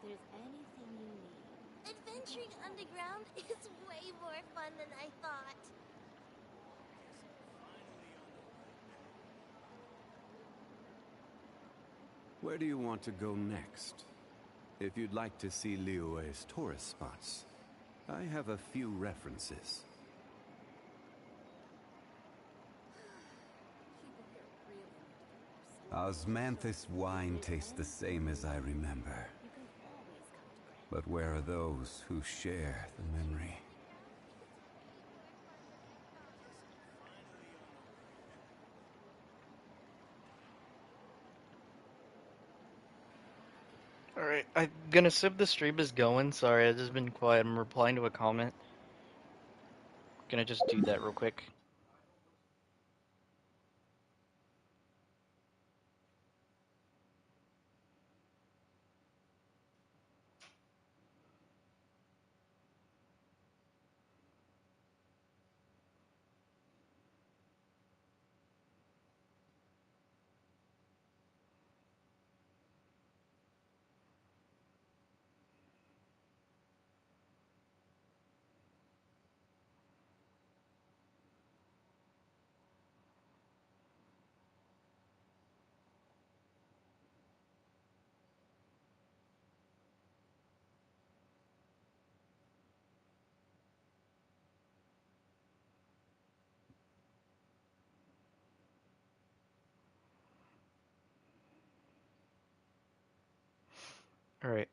there's anything you need. Adventuring underground is way more fun than I thought. Where do you want to go next? If you'd like to see Liyue's tourist spots, I have a few references. Osmanthus wine tastes the same as I remember. But where are those who share the memory? Alright, I'm gonna sip the stream is going. Sorry, I've just been quiet. I'm replying to a comment. Gonna just do that real quick. Alright.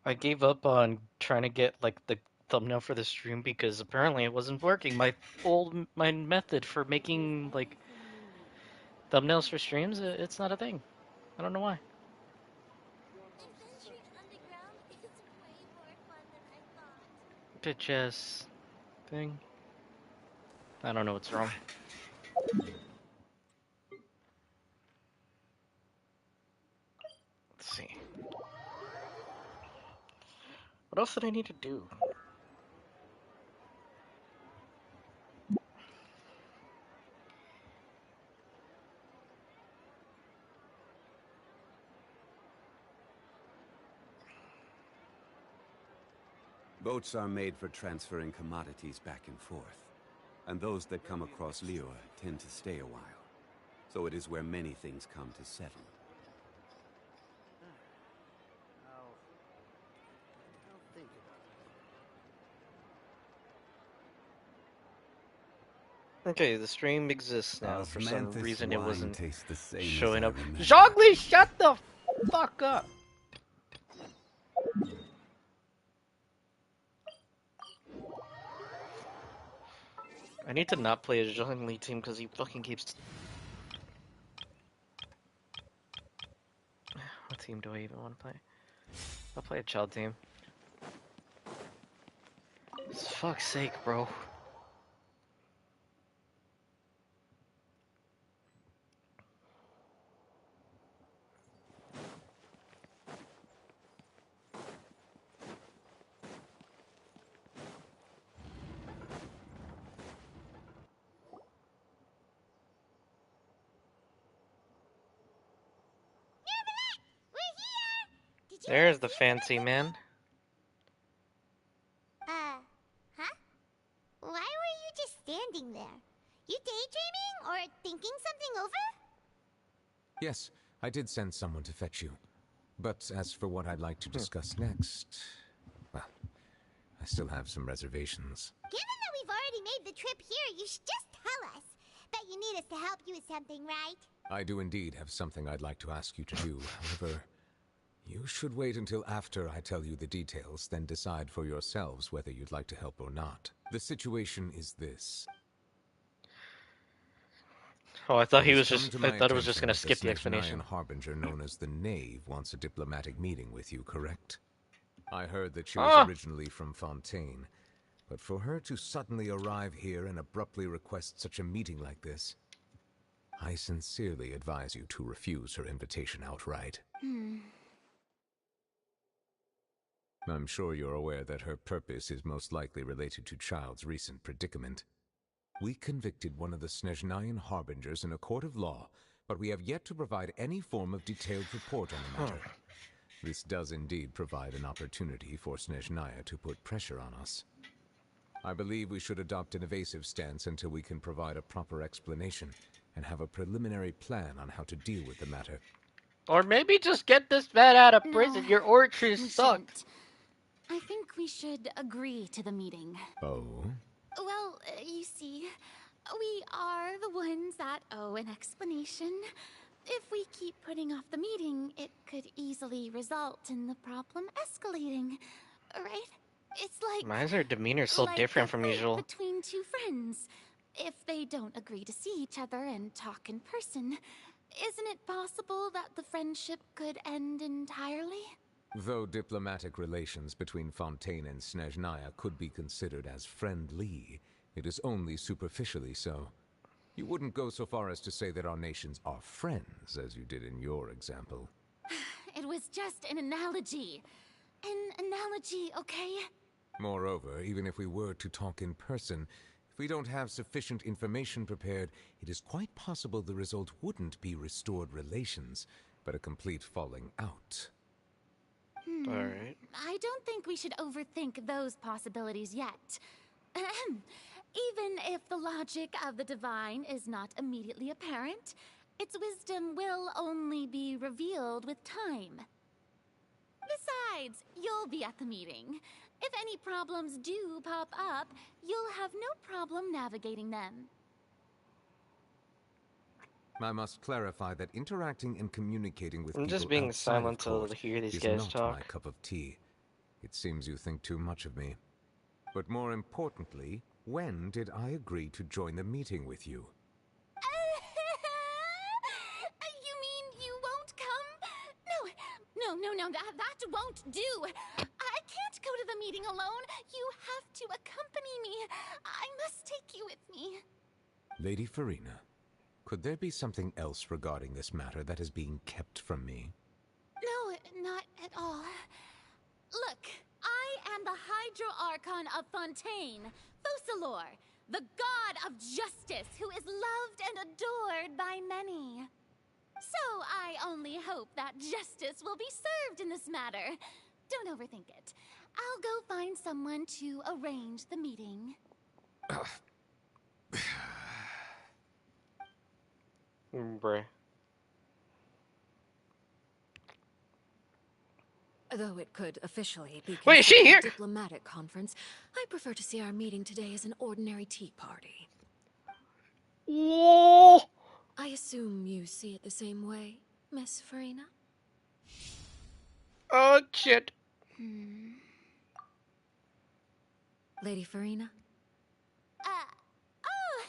I gave up on trying to get like the thumbnail for the stream because apparently it wasn't working. My method for making like thumbnails for streams, it's not a thing. I don't know why. Adventuring underground is way more fun than I thought. Bitch ass thing. I don't know what's wrong. Let's see. What else did I need to do? Boats are made for transferring commodities back and forth, and those that come across Liyue tend to stay a while. So it is where many things come to settle. I'll think about it. Okay, the stream exists now. For some Osmanthus reason it wine wasn't tastes the same showing as I up. remember. Zhongli, shut the fuck up! I need to not play a Zhongli team because he fucking keeps... What team do I even want to play? I'll play a child team. For fuck's sake, bro. There's the fancy man. Huh? Why were you just standing there? You daydreaming or thinking something over? Yes, I did send someone to fetch you. But as for what I'd like to discuss next, well, I still have some reservations. Given that we've already made the trip here, you should just tell us. Bet you need us to help you with something, right? I do indeed have something I'd like to ask you to do. However, you should wait until after I tell you the details, then decide for yourselves whether you'd like to help or not. The situation is this. Oh, I thought It he has was come just... to I my thought it was just attention gonna that skip the Snezhnayan explanation. harbinger known as the Knave wants a diplomatic meeting with you, correct? I heard that she Ah! was originally from Fontaine, but for her to suddenly arrive here and abruptly request such a meeting like this, I sincerely advise you to refuse her invitation outright. I'm sure you're aware that her purpose is most likely related to Child's recent predicament. We convicted one of the Snezhnayan harbingers in a court of law, but we have yet to provide any form of detailed report on the matter. This does indeed provide an opportunity for Snezhnaya to put pressure on us. I believe we should adopt an evasive stance until we can provide a proper explanation and have a preliminary plan on how to deal with the matter. Or maybe just get this man out of prison. No, Your orchards we suck. shouldn't. I think we should agree to the meeting. Oh? Well, you see, we are the ones that owe an explanation. If we keep putting off the meeting, it could easily result in the problem escalating, right? It's like... Why is her demeanor so like different a from fight usual? between two friends. If they don't agree to see each other and talk in person, isn't it possible that the friendship could end entirely? Though diplomatic relations between Fontaine and Snezhnaya could be considered as friendly, it is only superficially so. You wouldn't go so far as to say that our nations are friends, as you did in your example. It was just an analogy. An analogy, okay? Moreover, even if we were to talk in person, if we don't have sufficient information prepared, it is quite possible the result wouldn't be restored relations, but a complete falling out. Alright. I don't think we should overthink those possibilities yet. Ahem. Even if the logic of the divine is not immediately apparent, its wisdom will only be revealed with time. Besides, you'll be at the meeting. If any problems do pop up, you'll have no problem navigating them. I must clarify that interacting and communicating with I'm people just being outside of silent to court hear these is guys not talk. my cup of tea. It seems you think too much of me. But more importantly, when did I agree to join the meeting with you? You mean you won't come? No, that won't do. I can't go to the meeting alone. You have to accompany me. I must take you with me. Lady Farina, could there be something else regarding this matter that is being kept from me? No, not at all. Look, I am the Hydro Archon of Fontaine, Focalor, the god of justice who is loved and adored by many. So I only hope that justice will be served in this matter. Don't overthink it. I'll go find someone to arrange the meeting. Bruh. Though it could officially be Wait, is she considered here? a diplomatic conference, I prefer to see our meeting today as an ordinary tea party. Whoa! I assume you see it the same way, Miss Farina? Oh, shit. Lady Farina? Oh,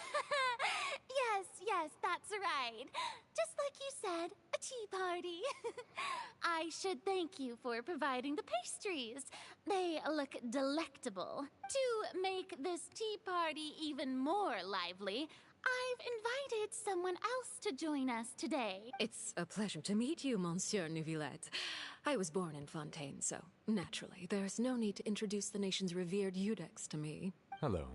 yes, that's right. Just like you said, a tea party. I should thank you for providing the pastries. They look delectable. To make this tea party even more lively, I've invited someone else to join us today. It's a pleasure to meet you, Monsieur Neuvillette. I was born in Fontaine, so naturally, there's no need to introduce the nation's revered Eudex to me. Hello.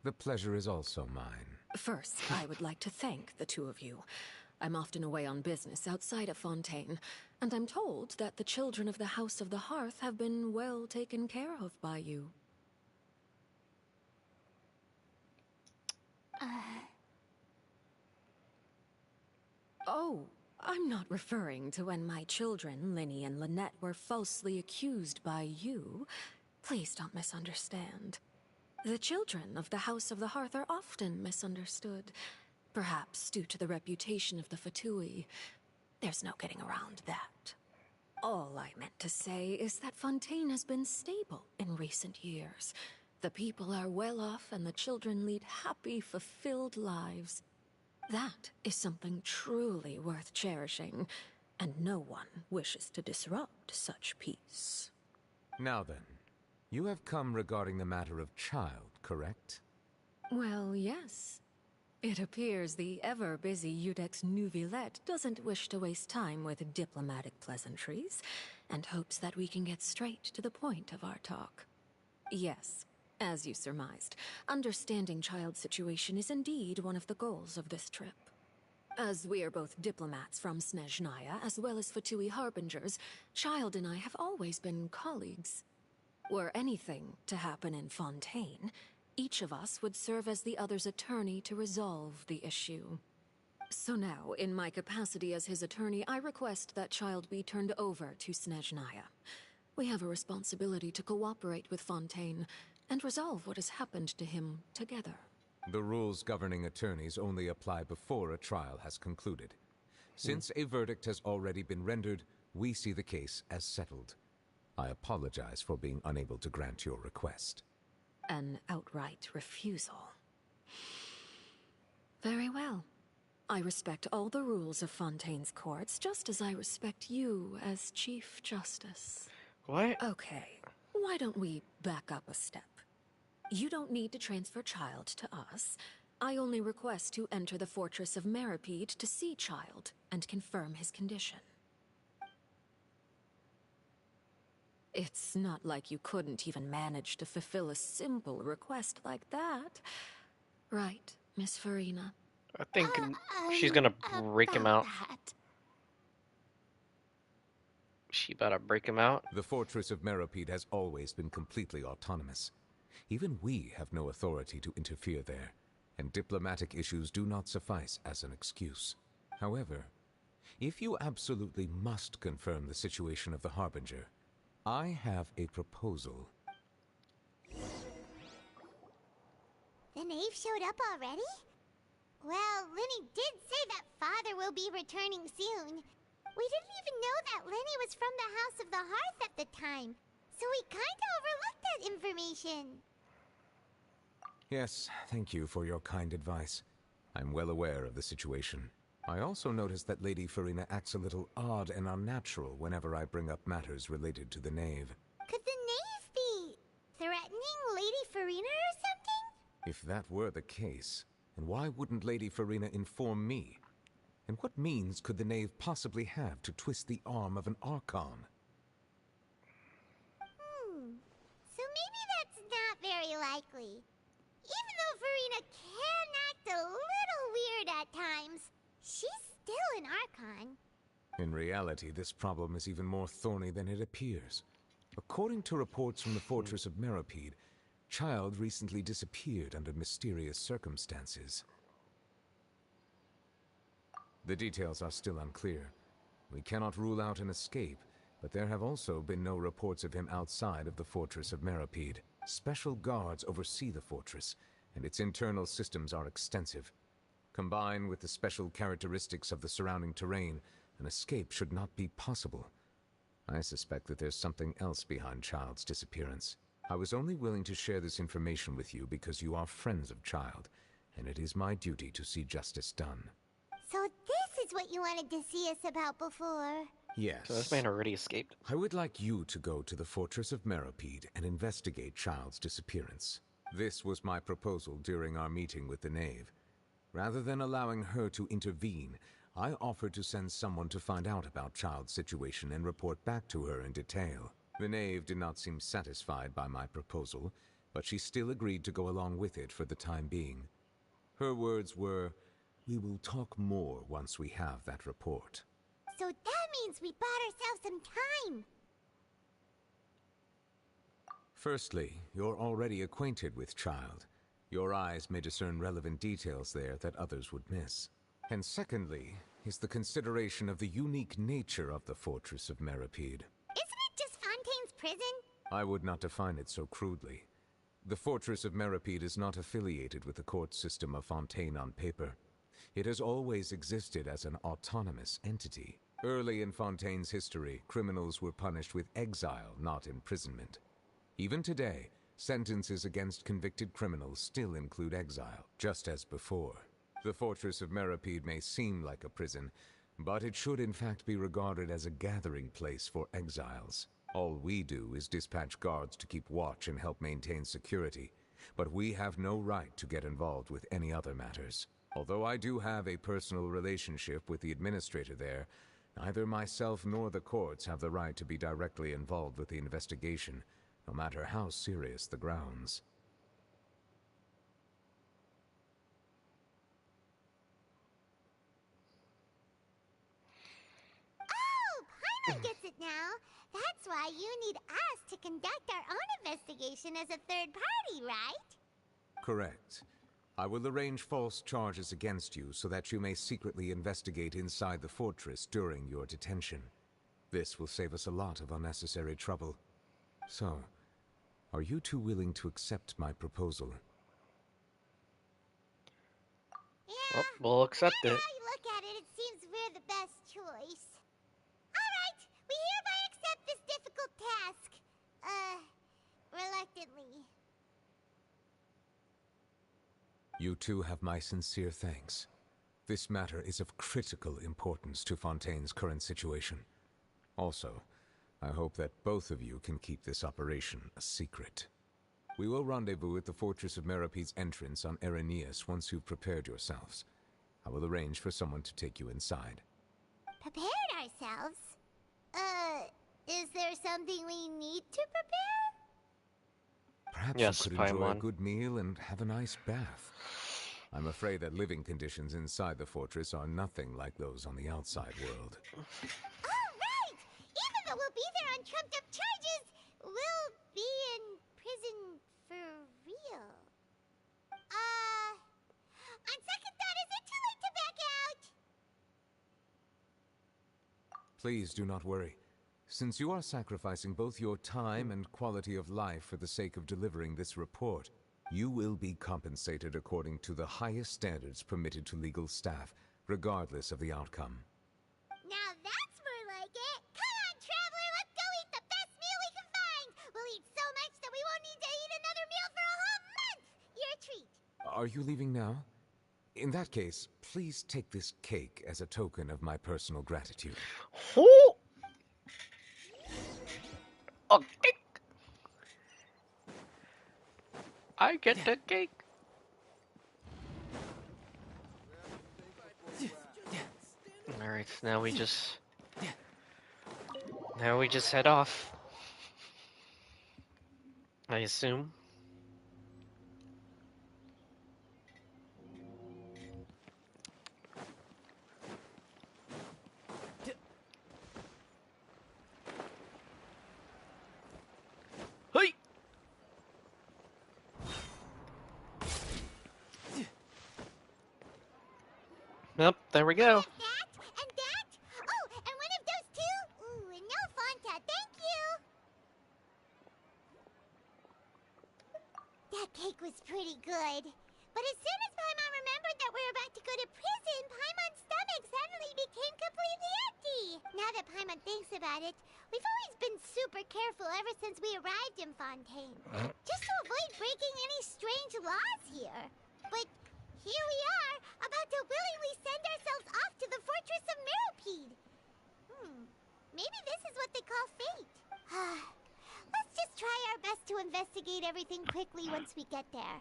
The pleasure is also mine. First, I would like to thank the two of you. I'm often away on business outside of Fontaine, and I'm told that the children of the House of the Hearth have been well taken care of by you. Oh, I'm not referring to when my children, Linny and Lynette, were falsely accused by you. Please don't misunderstand. The children of the House of the Hearth are often misunderstood, perhaps due to the reputation of the Fatui. There's no getting around that. All I meant to say is that Fontaine has been stable in recent years. The people are well off and the children lead happy, fulfilled lives. That is something truly worth cherishing, and no one wishes to disrupt such peace. Now then, you have come regarding the matter of child, correct? Well, yes. It appears the ever-busy Eudex Neuvillette doesn't wish to waste time with diplomatic pleasantries, and hopes that we can get straight to the point of our talk. Yes, as you surmised, understanding child's situation is indeed one of the goals of this trip. As we are both diplomats from Snezhnaya, as well as Fatui Harbingers, Child and I have always been colleagues. Were anything to happen in Fontaine, each of us would serve as the other's attorney to resolve the issue. So now, in my capacity as his attorney, I request that Child be turned over to Snezhnaya. We have a responsibility to cooperate with Fontaine and resolve what has happened to him together. The rules governing attorneys only apply before a trial has concluded. Since a verdict has already been rendered, we see the case as settled. I apologize for being unable to grant your request. An outright refusal. Very well. I respect all the rules of Fontaine's courts, just as I respect you as Chief Justice. What? Okay, why don't we back up a step? You don't need to transfer Child to us. I only request to enter the Fortress of Meripede to see Child and confirm his condition. It's not like you couldn't even manage to fulfill a simple request like that. Right, Miss Farina? I think she's gonna break him out. That. She about to break him out? The Fortress of Meripede has always been completely autonomous. Even we have no authority to interfere there, and diplomatic issues do not suffice as an excuse. However, if you absolutely must confirm the situation of the Harbinger, I have a proposal. The knave showed up already? Well, Lenny did say that Father will be returning soon. We didn't even know that Lenny was from the House of the Hearth at the time, so we kinda overlooked that information. Yes, thank you for your kind advice. I'm well aware of the situation. I also noticed that Lady Farina acts a little odd and unnatural whenever I bring up matters related to the knave. Could the knave be threatening Lady Farina or something? If that were the case, then why wouldn't Lady Farina inform me? And what means could the knave possibly have to twist the arm of an Archon? So maybe that's not very likely. Even though Farina can act a little weird at times, she's still an Archon. In reality, this problem is even more thorny than it appears. According to reports from the Fortress of Meripede, Child recently disappeared under mysterious circumstances. The details are still unclear. We cannot rule out an escape, but there have also been no reports of him outside of the Fortress of Meripede. Special guards oversee the fortress, and its internal systems are extensive. Combined with the special characteristics of the surrounding terrain, an escape should not be possible. I suspect that there's something else behind Child's disappearance. I was only willing to share this information with you because you are friends of Child, and it is my duty to see justice done. So this is what you wanted to see us about before. Yes. So this man already escaped? I would like you to go to the Fortress of Meripede and investigate Child's disappearance. This was my proposal during our meeting with the knave. Rather than allowing her to intervene, I offered to send someone to find out about Child's situation and report back to her in detail. The knave did not seem satisfied by my proposal, but she still agreed to go along with it for the time being. Her words were, "We will talk more once we have that report." So that means we bought ourselves some time. Firstly, you're already acquainted with Child. Your eyes may discern relevant details there that others would miss. And secondly, is the consideration of the unique nature of the Fortress of Meripede. Isn't it just Fontaine's prison? I would not define it so crudely. The Fortress of Meripede is not affiliated with the court system of Fontaine on paper. It has always existed as an autonomous entity. Early in Fontaine's history, criminals were punished with exile, not imprisonment. Even today, sentences against convicted criminals still include exile, just as before. The Fortress of Meripede may seem like a prison, but it should in fact be regarded as a gathering place for exiles. All we do is dispatch guards to keep watch and help maintain security, but we have no right to get involved with any other matters. Although I do have a personal relationship with the administrator there, neither myself nor the courts have the right to be directly involved with the investigation, no matter how serious the grounds. Paimon gets it now. That's why you need us to conduct our own investigation as a third party, right? Correct. I will arrange false charges against you so that you may secretly investigate inside the fortress during your detention. This will save us a lot of unnecessary trouble. So, are you two willing to accept my proposal? Yeah. Well, we'll accept no it. matter how you look at it, it seems we're the best choice. Alright, we hereby accept this difficult task. Reluctantly. You two have my sincere thanks. This matter is of critical importance to Fontaine's current situation. Also, I hope that both of you can keep this operation a secret. We will rendezvous at the Fortress of Merope's entrance on Erinius once you've prepared yourselves. I will arrange for someone to take you inside. Prepared ourselves? Is there something we need to prepare? Perhaps Yes, you could enjoy a Paimon. good meal and have a nice bath. I'm afraid that living conditions inside the fortress are nothing like those on the outside world. Alright! Even though we'll be there on trumped up charges, we'll be in prison for real. On second thought, is it too late to back out? Please do not worry. Since you are sacrificing both your time and quality of life for the sake of delivering this report, you will be compensated according to the highest standards permitted to legal staff, regardless of the outcome. Now that's more like it. Come on, traveler, let's go eat the best meal we can find. We'll eat so much that we won't need to eat another meal for a whole month. Your treat. Are you leaving now? In that case, please take this cake as a token of my personal gratitude. Oh! A cake! I get the cake. Alright, so now we just head off. I assume. Hey! Yep, there we go. That and that. Oh, and one of those two. Ooh, and no Fanta, thank you. That cake was pretty good. But as soon as Paimon remembered that we were about to go to prison, Paimon's stomach suddenly became completely empty. Now that Paimon thinks about it, we've always been super careful ever since we arrived in Fontaine. Just to avoid breaking any strange laws here. But here we are, about to willingly send ourselves off to the Fortress of Meropede. Maybe this is what they call fate. Let's just try our best to investigate everything quickly once we get there.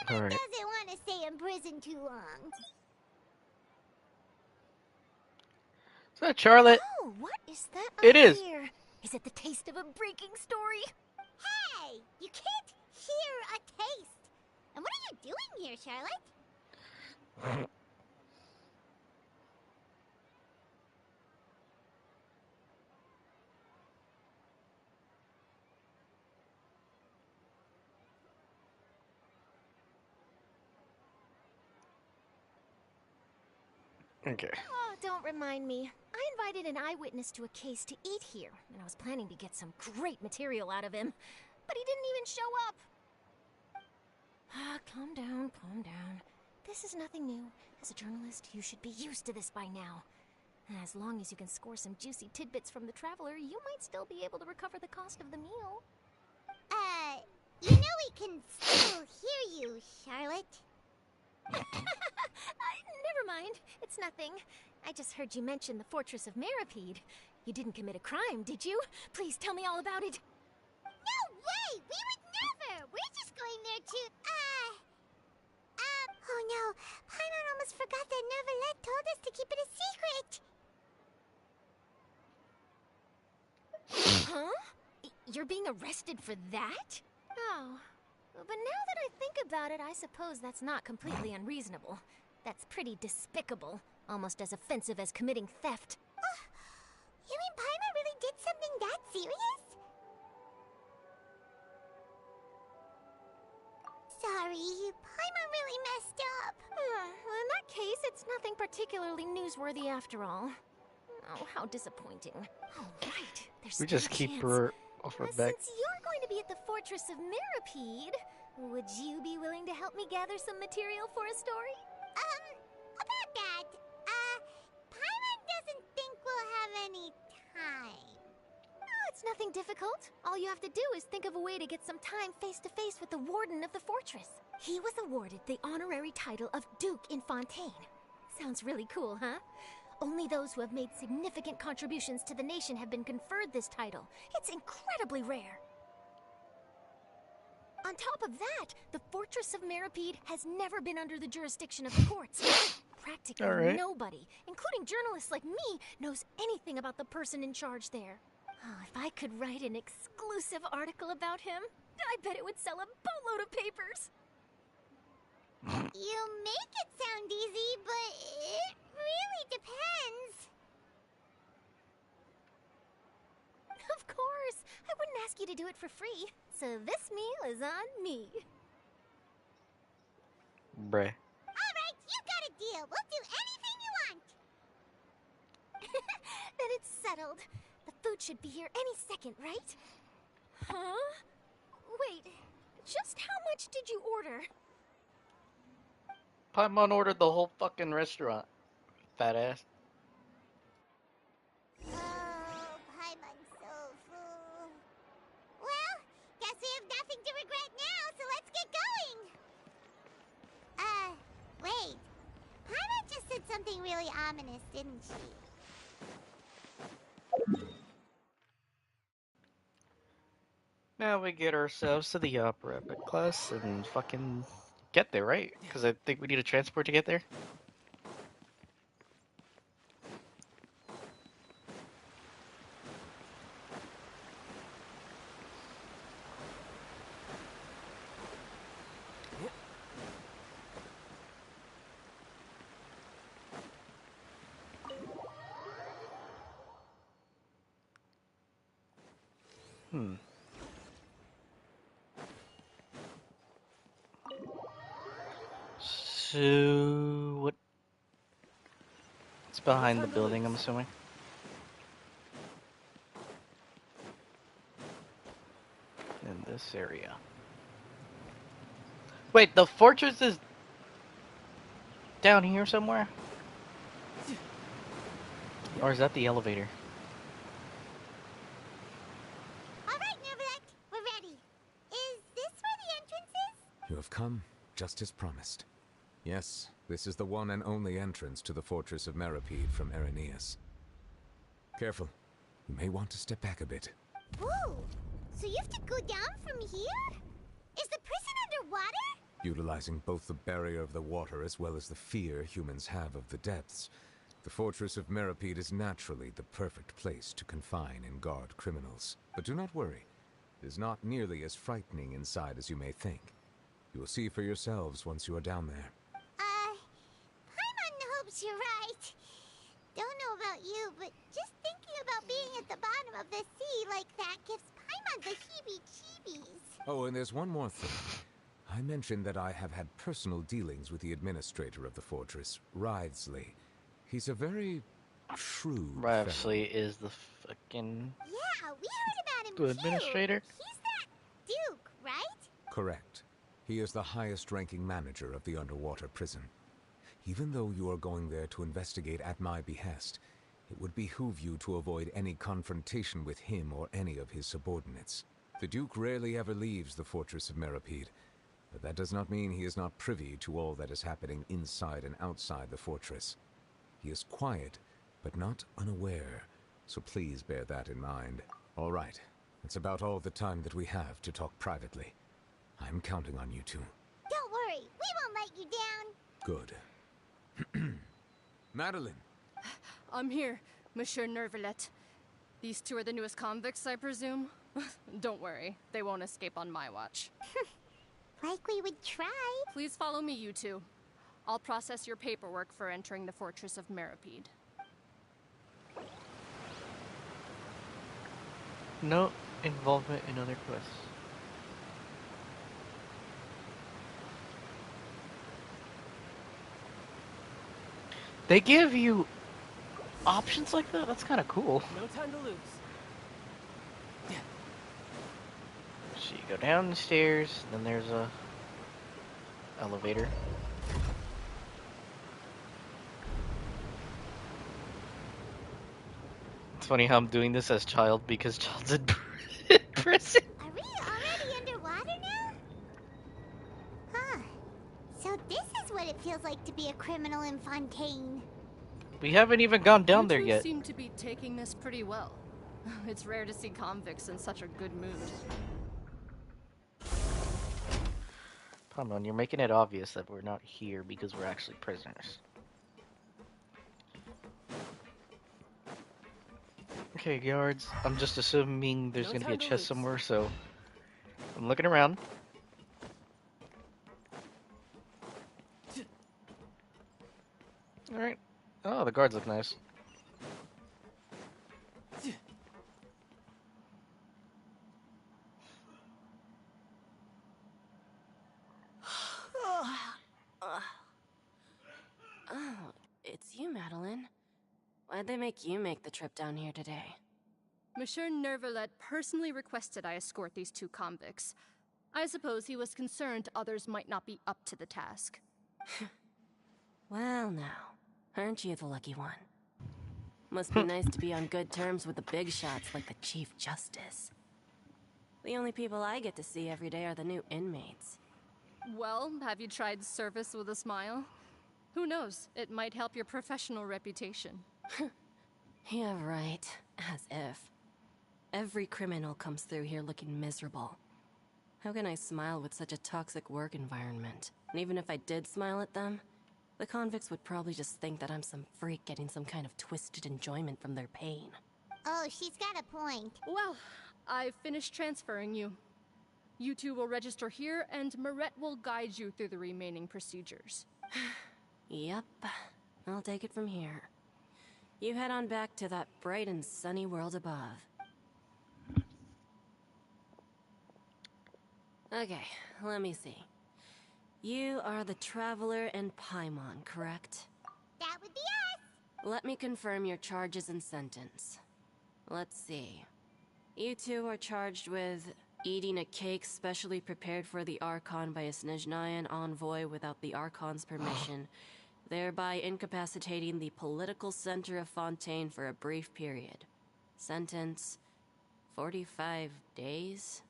Paimon Alright. doesn't want to stay in prison too long. Is that Charlotte? Oh, what is that It up is. here? Is it the taste of a breaking story? Hey, you can't hear a taste. And what are you doing here, Charlotte? Okay. Oh, don't remind me. I invited an eyewitness to a case to eat here, and I was planning to get some great material out of him. But he didn't even show up. Calm down, calm down. This is nothing new. As a journalist, you should be used to this by now. As long as you can score some juicy tidbits from the traveler, you might still be able to recover the cost of the meal. You know we can still hear you, Charlotte. Never mind. It's nothing. I just heard you mention the Fortress of Meropede. You didn't commit a crime, did you? Please tell me all about it. No way! We would never! We're just going there to, oh no. Paimon almost forgot that Neverlet told us to keep it a secret. Huh? You're being arrested for that? Oh. But now that I think about it, I suppose that's not completely unreasonable. That's pretty despicable. Almost as offensive as committing theft. You mean Paimon nothing particularly newsworthy after all. Oh, how disappointing. Oh, right. There's We still just a keep chance. her off her back. Since you're going to be at the Fortress of Mirapede, would you be willing to help me gather some material for a story? About that, Paimon doesn't think we'll have any time. Oh, it's nothing difficult. All you have to do is think of a way to get some time face to face with the warden of the fortress. He was awarded the honorary title of Duke in Fontaine. Sounds really cool, huh? Only those who have made significant contributions to the nation have been conferred this title. It's incredibly rare. On top of that, the Fortress of Mirapede has never been under the jurisdiction of the courts. Practically All right. nobody, including journalists like me, knows anything about the person in charge there. Oh, if I could write an exclusive article about him, I bet it would sell a boatload of papers. You make it sound easy, but it really depends. Of course, I wouldn't ask you to do it for free, so this meal is on me. Bruh. All right, you got a deal. We'll do anything you want. Then it's settled. The food should be here any second, right? Huh? Wait, just how much did you order? Paimon ordered the whole fucking restaurant. Fat ass. Oh, Paimon's so full. Well, guess we have nothing to regret now, so let's get going. Wait. Paimon just said something really ominous, didn't she? Now we get ourselves to the opera class and fucking get there, right? Because I think we need a transport to get there. So what? It's behind the building, I'm assuming. In this area. Wait, the fortress is down here somewhere? Or is that the elevator? All right, Nervalek, we're ready. Is this where the entrance is? You have come, just as promised. Yes, this is the one and only entrance to the Fortress of Mirapede from Irenaeus. Careful. You may want to step back a bit. Whoa! So you have to go down from here? Is the prison underwater? Utilizing both the barrier of the water as well as the fear humans have of the depths, the Fortress of Mirapede is naturally the perfect place to confine and guard criminals. But do not worry. It is not nearly as frightening inside as you may think. You will see for yourselves once you are down there. Paimon hopes you're right. Don't know about you, but just thinking about being at the bottom of the sea like that gives Paimon the heebie-jeebies. Oh, and there's one more thing. I mentioned that I have had personal dealings with the administrator of the fortress, Wriothesley. He's a very shrewd Wriothesley is the fucking... Yeah, we heard about him The administrator? too. He's that Duke, right? Correct. He is the highest-ranking manager of the underwater prison. Even though you are going there to investigate at my behest, it would behoove you to avoid any confrontation with him or any of his subordinates. The Duke rarely ever leaves the Fortress of Mirapede, but that does not mean he is not privy to all that is happening inside and outside the fortress. He is quiet, but not unaware, so please bear that in mind. All right, that's about all the time that we have to talk privately. I'm counting on you two. Don't worry, we won't let you down. Good. Madeline! I'm here, Monsieur Nervalet. These two are the newest convicts, I presume? Don't worry, they won't escape on my watch. Like we would try. Please follow me, you two. I'll process your paperwork for entering the Fortress of Mirapede. No involvement in other quests. They give you options like that? That's kind of cool. No time to lose. So you go down the stairs, then there's a elevator. It's funny how I'm doing this as Child because Child's in prison. Are we already underwater now? Huh. So this is what it feels like to be a criminal in Fontaine. We haven't even gone down You there two yet. seem to be taking this pretty well. It's rare to see convicts in such a good mood. Come on, you're making it obvious that we're not here because we're actually prisoners. Okay, guards. I'm just assuming there's gonna be a chest somewhere, so I'm looking around. Alright. Oh, the guards look nice. Oh, it's you, Madeline. Why'd they make you make the trip down here today? Monsieur Nervalet personally requested I escort these two convicts. I suppose he was concerned others might not be up to the task. Well now, aren't you the lucky one? Must be nice to be on good terms with the big shots like the Chief Justice. The only people I get to see every day are the new inmates. Well, have you tried service with a smile? Who knows, it might help your professional reputation. Yeah, right. As if. Every criminal comes through here looking miserable. How can I smile with such a toxic work environment? And even if I did smile at them, the convicts would probably just think that I'm some freak getting some kind of twisted enjoyment from their pain. Oh, she's got a point. Well, I've finished transferring you. You two will register here, and Marette will guide you through the remaining procedures. Yep, I'll take it from here. You head on back to that bright and sunny world above. Okay, let me see. You are the Traveler and Paimon, correct? That would be us. Let me confirm your charges and sentence. Let's see. You two are charged with eating a cake specially prepared for the Archon by a Snezhnayan envoy without the Archon's permission, thereby incapacitating the political center of Fontaine for a brief period. Sentence: 45 days?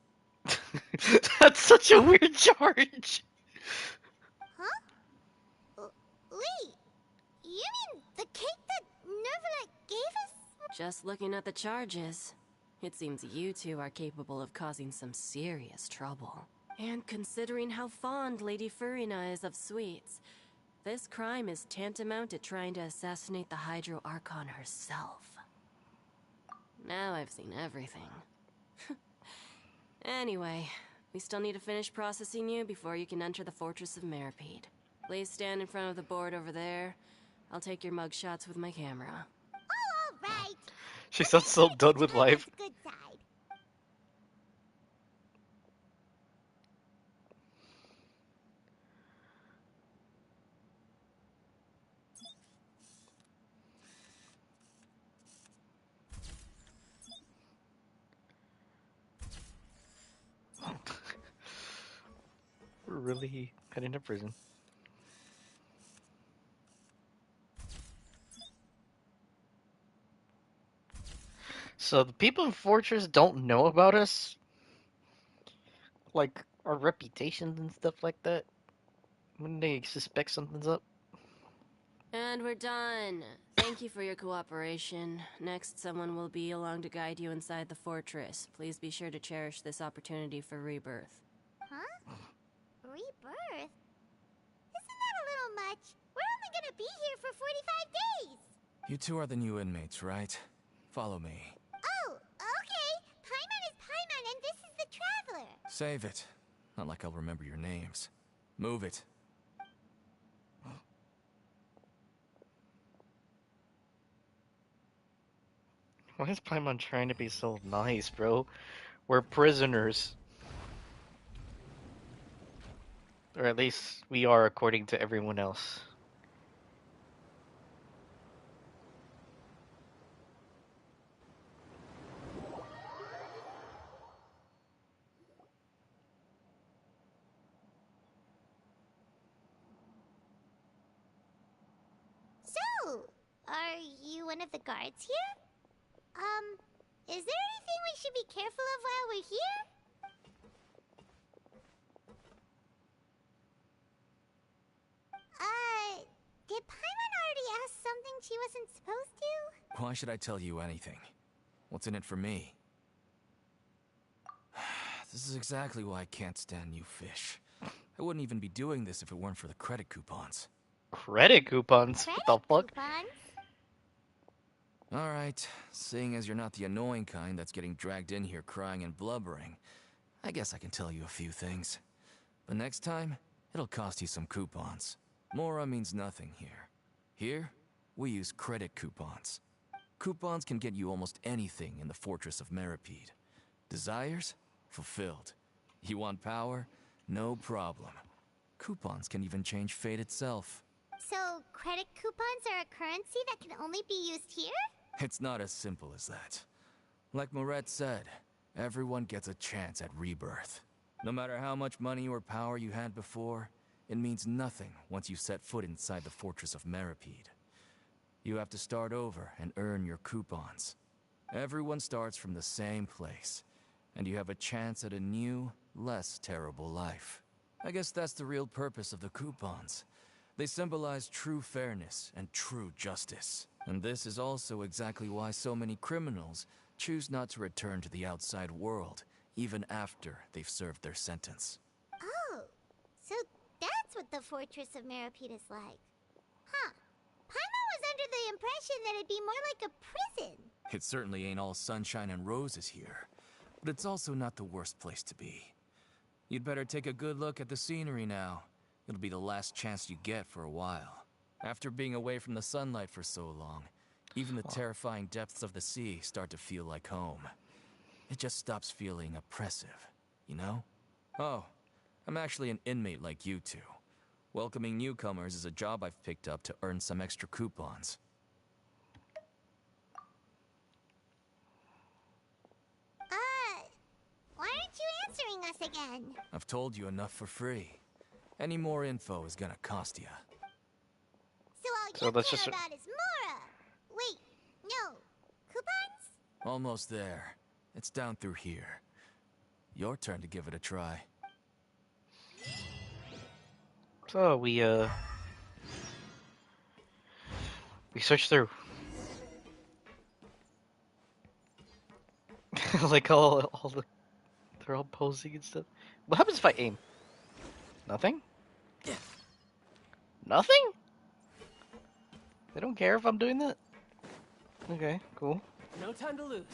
That's such a weird charge. Huh? Wait, you mean the cake that Nervalet gave us? Just looking at the charges, it seems you two are capable of causing some serious trouble. And considering how fond Lady Furina is of sweets, this crime is tantamount to trying to assassinate the Hydro Archon herself. Now I've seen everything. Anyway, we still need to finish processing you before you can enter the Fortress of Meripede. Please stand in front of the board over there. I'll take your mugshots with my camera. Oh, all right. She sounds so done with life. Good side. We're really heading to prison. So the people in Fortress don't know about us? Like, our reputations and stuff like that? When they suspect something's up? And we're done. Thank you for your cooperation. Next, someone will be along to guide you inside the fortress. Please be sure to cherish this opportunity for rebirth. Huh? Rebirth? Isn't that a little much? We're only gonna be here for 45 days! You two are the new inmates, right? Follow me. Oh, okay. Paimon is Paimon, and this is the Traveler. Save it. Not like I'll remember your names. Move it. Why is Paimon trying to be so nice, bro? We're prisoners. Or at least we are according to everyone else. Are you one of the guards here? Is there anything we should be careful of while we're here? Did Paimon already ask something she wasn't supposed to? Why should I tell you anything? What's in it for me? This is exactly why I can't stand you fish. I wouldn't even be doing this if it weren't for the credit coupons. Credit coupons? Credit What the fuck? coupons? Alright, seeing as you're not the annoying kind that's getting dragged in here crying and blubbering, I guess I can tell you a few things. But next time, it'll cost you some coupons. Mora means nothing here. Here, we use credit coupons. Coupons can get you almost anything in the Fortress of Meripede. Desires? Fulfilled. You want power? No problem. Coupons can even change fate itself. So, credit coupons are a currency that can only be used here? It's not as simple as that. Like Moret said, everyone gets a chance at rebirth. No matter how much money or power you had before, it means nothing once you set foot inside the Fortress of Meripede. You have to start over and earn your coupons. Everyone starts from the same place, and you have a chance at a new, less terrible life. I guess that's the real purpose of the coupons. They symbolize true fairness and true justice. And this is also exactly why so many criminals choose not to return to the outside world, even after they've served their sentence. Oh, so that's what the Fortress of Meripede is like. Huh. Paimon was under the impression that it'd be more like a prison. It certainly ain't all sunshine and roses here, but it's also not the worst place to be. You'd better take a good look at the scenery now. It'll be the last chance you get for a while. After being away from the sunlight for so long, even the terrifying depths of the sea start to feel like home. It just stops feeling oppressive, you know? Oh, I'm actually an inmate like you two. Welcoming newcomers is a job I've picked up to earn some extra coupons. Why aren't you answering us again? I've told you enough for free. Any more info is gonna cost you. So all you care about is Mora! Wait, no. Coupons? Almost there. It's down through here. Your turn to give it a try. So we searched through. Like all the, they're all posing and stuff. What happens if I aim? Nothing? Nothing? They don't care if I'm doing that? Okay, cool. No time to lose.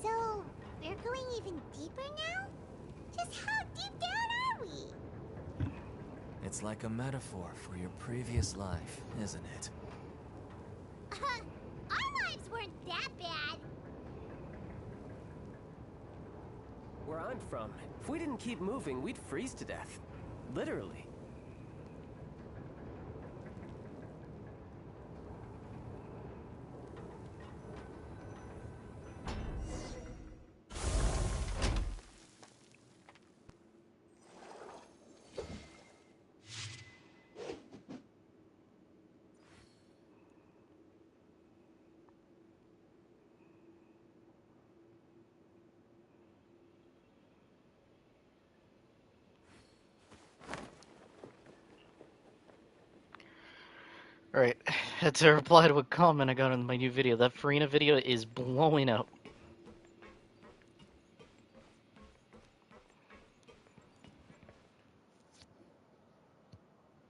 So, we're going even deeper now? Just how deep down are we? It's like a metaphor for your previous life, isn't it? Our lives weren't that bad. Where I'm from, if we didn't keep moving, we'd freeze to death. Literally. Alright, had to reply to a comment I got in my new video. That Farina video is blowing up.